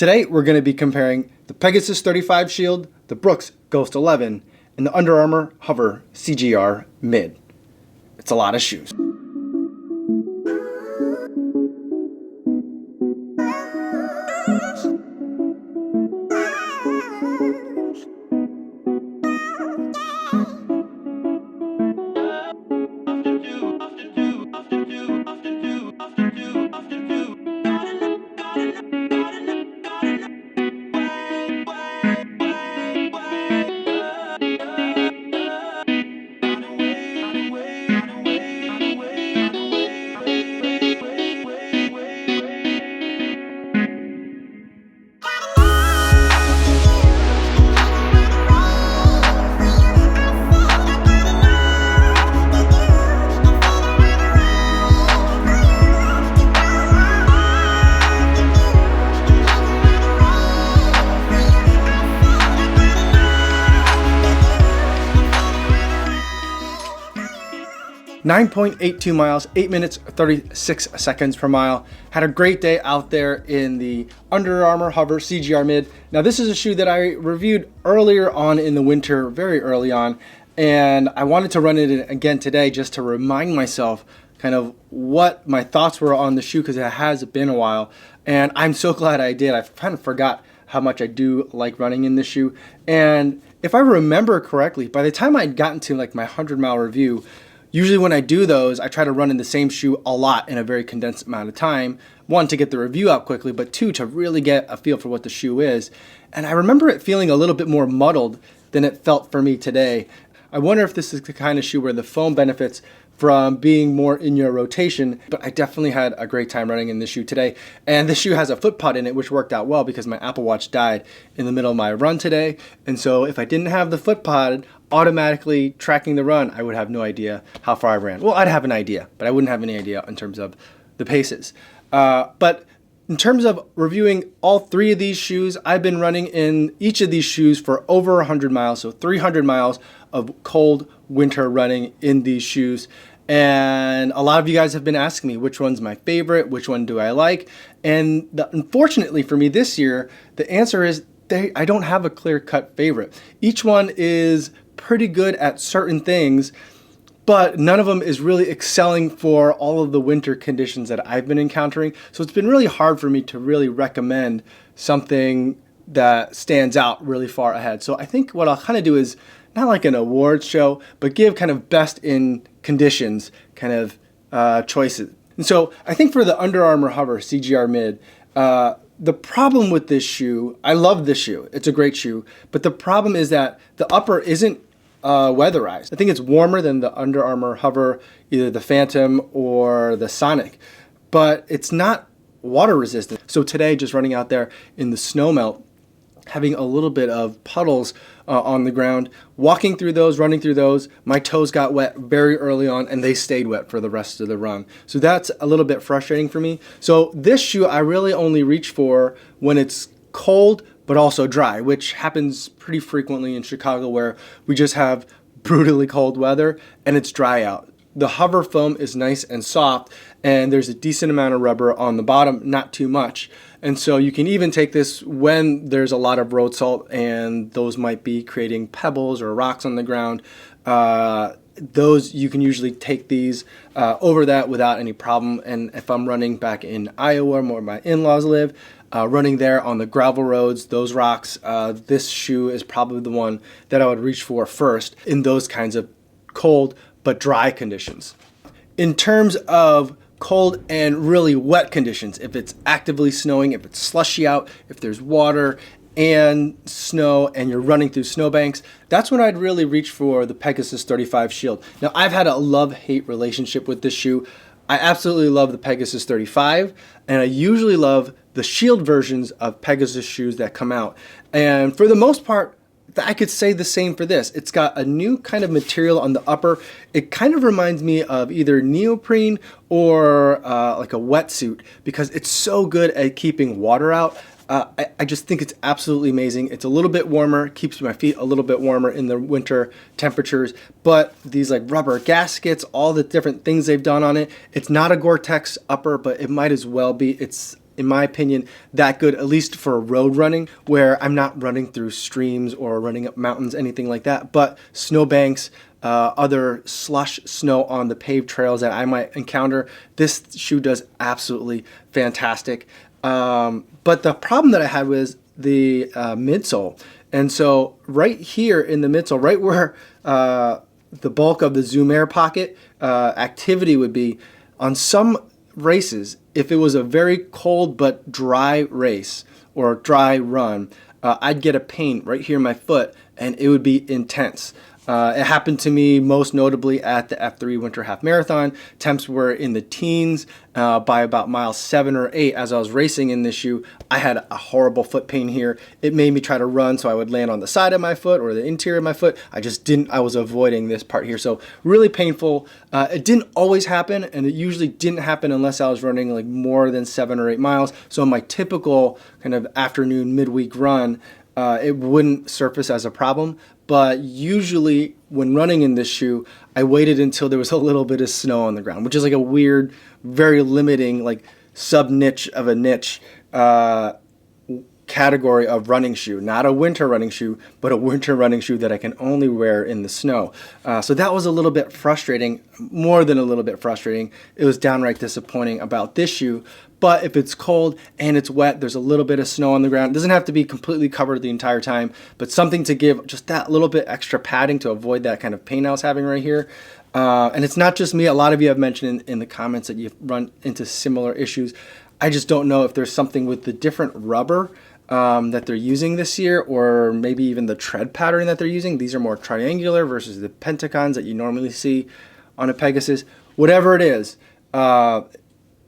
Today we're going to be comparing the Pegasus 35 Shield, the Brooks Ghost 11, and the Under Armour Hovr CGR Mid. It's a lot of shoes. .82 miles, 8 minutes, 36 seconds per mile. Had a great day out there in the Under Armour Hovr CGR Mid. Now this is a shoe that I reviewed earlier on in the winter, very early on, and I wanted to run it again today just to remind myself kind of what my thoughts were on the shoe, because it has been a while, and I'm so glad I did. I kind of forgot how much I do like running in this shoe, and if I remember correctly, by the time I'd gotten to like my 100-mile review, usually when I do those, I try to run in the same shoe a lot in a very condensed amount of time. One, to get the review out quickly, but two, to really get a feel for what the shoe is. And I remember it feeling a little bit more muddled than it felt for me today. I wonder if this is the kind of shoe where the foam benefits from being more in your rotation, but I definitely had a great time running in this shoe today. And this shoe has a foot pod in it, which worked out well because my Apple Watch died in the middle of my run today. And so if I didn't have the foot pod automatically tracking the run, I would have no idea how far I ran. Well, I'd have an idea, but I wouldn't have any idea in terms of the paces. But in terms of reviewing all three of these shoes, I've been running in each of these shoes for over 100 miles, so 300 miles of cold winter running in these shoes. And a lot of you guys have been asking me which one's my favorite, which one do I like, and unfortunately for me this year, the answer is I don't have a clear-cut favorite. Each one is pretty good at certain things, but none of them is really excelling for all of the winter conditions that I've been encountering. So it's been really hard for me to really recommend something that stands out really far ahead. So I think what I'll kind of do is not like an awards show, but give kind of best in conditions kind of choices. And so I think for the Under Armour Hovr CGR Mid, the problem with this shoe, I love this shoe, it's a great shoe, but the problem is that the upper isn't weatherized. I think it's warmer than the Under Armour Hovr, either the Phantom or the Sonic, but it's not water resistant. So today, just running out there in the snow melt, having a little bit of puddles on the ground, walking through those, running through those, my toes got wet very early on and they stayed wet for the rest of the run. So that's a little bit frustrating for me. So this shoe I really only reach for when it's cold but also dry, which happens pretty frequently in Chicago where we just have brutally cold weather and it's dry out. The Hovr foam is nice and soft, and there's a decent amount of rubber on the bottom, not too much. And so you can even take this when there's a lot of road salt and those might be creating pebbles or rocks on the ground. Those, you can usually take these over that without any problem. And if I'm running back in Iowa where my in-laws live, running there on the gravel roads, those rocks, this shoe is probably the one that I would reach for first in those kinds of cold but dry conditions. In terms of cold and really wet conditions, if it's actively snowing, if it's slushy out, if there's water and snow and you're running through snowbanks, that's when I'd really reach for the Pegasus 35 Shield. Now, I've had a love-hate relationship with this shoe. I absolutely love the Pegasus 35, and I usually love the Shield versions of Pegasus shoes that come out. And for the most part, I could say the same for this. It's got a new kind of material on the upper. It kind of reminds me of either neoprene or like a wetsuit because it's so good at keeping water out. I just think it's absolutely amazing. It's a little bit warmer, keeps my feet a little bit warmer in the winter temperatures, but these like rubber gaskets, all the different things they've done on it, it's not a Gore-Tex upper, but it might as well be. It's in my opinion, that good, at least for road running, where I'm not running through streams or running up mountains, anything like that, but snowbanks, other slush snow on the paved trails that I might encounter. This shoe does absolutely fantastic. But the problem that I had was the midsole. And so right here in the midsole, right where the bulk of the Zoom Air pocket activity would be, on some races, if it was a very cold but dry race or dry run, I'd get a pain right here in my foot, and it would be intense. It happened to me most notably at the F3 Winter Half Marathon. Temps were in the teens. By about mile 7 or 8, as I was racing in this shoe, I had a horrible foot pain here. It made me try to run, so I would land on the side of my foot or the interior of my foot. I just didn't, I was avoiding this part here. So really painful. It didn't always happen, and it usually didn't happen unless I was running like more than 7 or 8 miles. So my typical kind of afternoon midweek run, it wouldn't surface as a problem. But usually when running in this shoe, I waited until there was a little bit of snow on the ground, which is like a weird, very limiting, like sub-niche of a niche category of running shoe. Not a winter running shoe, but a winter running shoe that I can only wear in the snow. So that was a little bit frustrating, more than a little bit frustrating. It was downright disappointing about this shoe. But if it's cold and it's wet, there's a little bit of snow on the ground. It doesn't have to be completely covered the entire time, but something to give just that little bit extra padding to avoid that kind of pain I was having right here. And it's not just me. A lot of you have mentioned in the comments that you've run into similar issues. I just don't know if there's something with the different rubber that they're using this year, or maybe even the tread pattern that they're using. These are more triangular versus the pentagons that you normally see on a Pegasus. Whatever it is,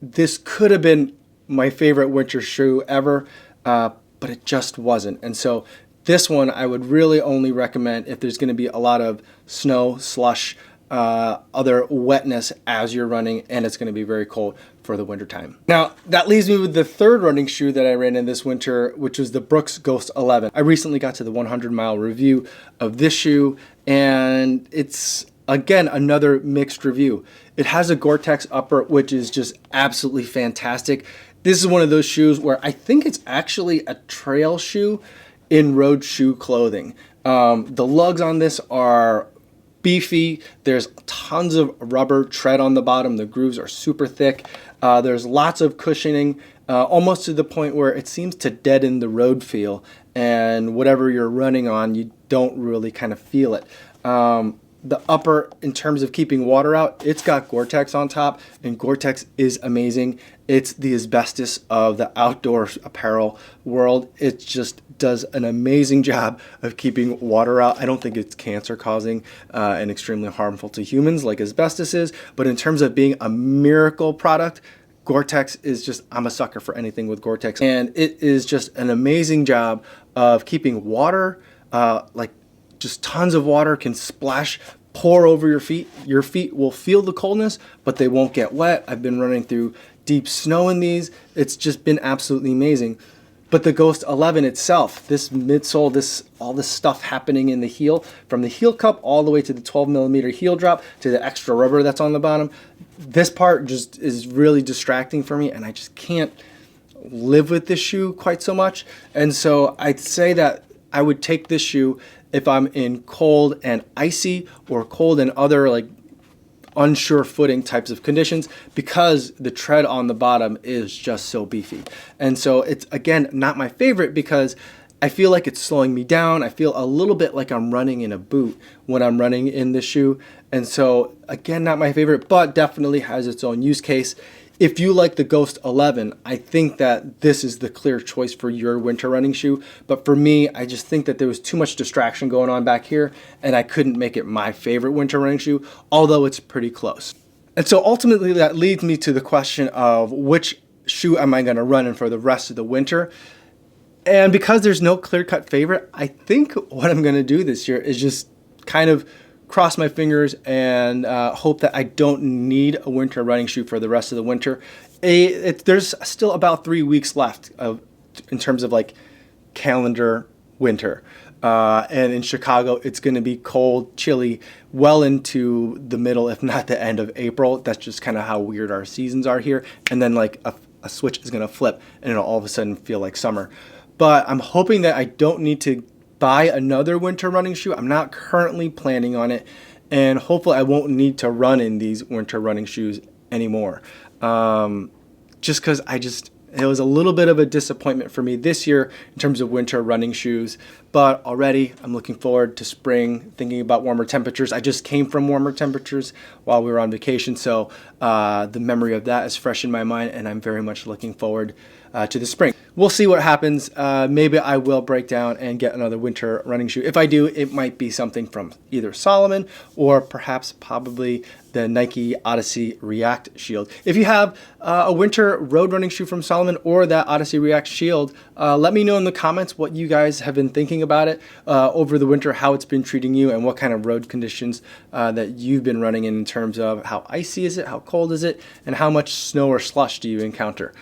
this could have been my favorite winter shoe ever, but it just wasn't. And so this one I would really only recommend if there's going to be a lot of snow, slush, other wetness as you're running, and it's going to be very cold for the winter time. Now that leaves me with the third running shoe that I ran in this winter, which was the Brooks Ghost 11. I recently got to the 100-mile review of this shoe, and it's again another mixed review. It has a Gore-Tex upper, which is just absolutely fantastic. This is one of those shoes where I think it's actually a trail shoe in road shoe clothing. The lugs on this are beefy. There's tons of rubber tread on the bottom. The grooves are super thick. There's lots of cushioning, almost to the point where it seems to deaden the road feel, and whatever you're running on, you don't really kind of feel it. The upper, in terms of keeping water out, it's got Gore-Tex on top, and Gore-Tex is amazing. It's the asbestos of the outdoor apparel world. It just does an amazing job of keeping water out. I don't think it's cancer causing and extremely harmful to humans like asbestos is, but in terms of being a miracle product, Gore-Tex is just, I'm a sucker for anything with Gore-Tex. And it is just an amazing job of keeping water, like just tons of water can splash, pour over your feet. Your feet will feel the coldness, but they won't get wet. I've been running through deep snow in these. It's just been absolutely amazing. But the Ghost 11 itself, this midsole, all this stuff happening in the heel, from the heel cup all the way to the 12mm heel drop to the extra rubber that's on the bottom, this part just is really distracting for me, and I just can't live with this shoe quite so much. And so I'd say that I would take this shoe if I'm in cold and icy or cold and other like unsure footing types of conditions, because the tread on the bottom is just so beefy. And so it's, again, not my favorite because I feel like it's slowing me down. I feel a little bit like I'm running in a boot when I'm running in this shoe. And so, again, not my favorite, but definitely has its own use case. If you like the Ghost 11, I think that this is the clear choice for your winter running shoe. But for me, I just think that there was too much distraction going on back here, and I couldn't make it my favorite winter running shoe, although it's pretty close. And so ultimately that leads me to the question of which shoe am I going to run in for the rest of the winter. And because there's no clear-cut favorite, I think what I'm going to do this year is just kind of cross my fingers and hope that I don't need a winter running shoe for the rest of the winter. There's still about 3 weeks left in terms of like calendar winter. And in Chicago, it's going to be cold, chilly, well into the middle, if not the end of April. That's just kind of how weird our seasons are here. And then like a switch is going to flip and it'll all of a sudden feel like summer. But I'm hoping that I don't need to buy another winter running shoe. I'm not currently planning on it, and hopefully I won't need to run in these winter running shoes anymore. Just because it was a little bit of a disappointment for me this year in terms of winter running shoes, but already I'm looking forward to spring, thinking about warmer temperatures. I just came from warmer temperatures while we were on vacation, so the memory of that is fresh in my mind, and I'm very much looking forward to the spring. We'll see what happens. Maybe I will break down and get another winter running shoe. If I do, it might be something from either Salomon or perhaps probably the Nike Odyssey React Shield. If you have a winter road running shoe from Salomon or that Odyssey React Shield, let me know in the comments what you guys have been thinking about it over the winter, how it's been treating you, and what kind of road conditions that you've been running in terms of how icy is it, how cold is it, and how much snow or slush do you encounter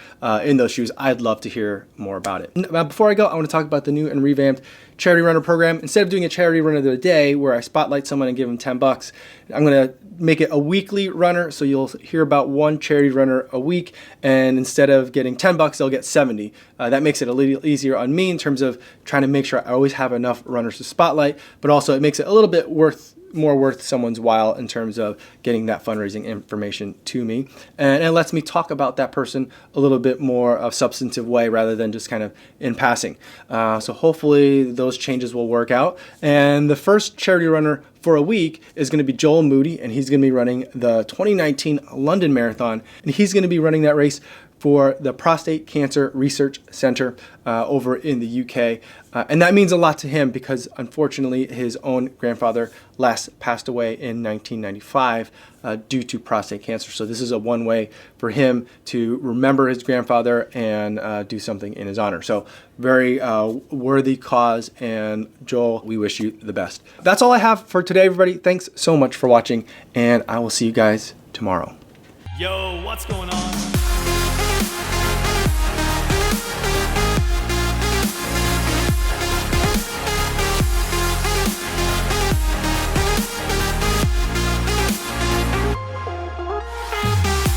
in those shoes. I'd love to hear more about it. Now, before I go, I want to talk about the new and revamped charity runner program. Instead of doing a charity run of the day where I spotlight someone and give them 10 bucks, I'm going to make it a weekly runner, so you'll hear about one charity runner a week, and instead of getting 10 bucks, they'll get 70. That makes it a little easier on me in terms of trying to make sure I always have enough runners to spotlight, but also it makes it a little bit more worth someone's while in terms of getting that fundraising information to me, and it lets me talk about that person a little bit more of a substantive way rather than just kind of in passing. So hopefully those changes will work out, and the first charity runner for a week is going to be Joel Moody, and he's going to be running the 2019 London Marathon, and he's going to be running that race for the Prostate Cancer Research Center over in the UK. And that means a lot to him because unfortunately his own grandfather last passed away in 1995 due to prostate cancer. So this is a one way for him to remember his grandfather and do something in his honor. So very worthy cause, and Joel, we wish you the best. That's all I have for today, everybody. Thanks so much for watching, and I will see you guys tomorrow. Yo, what's going on?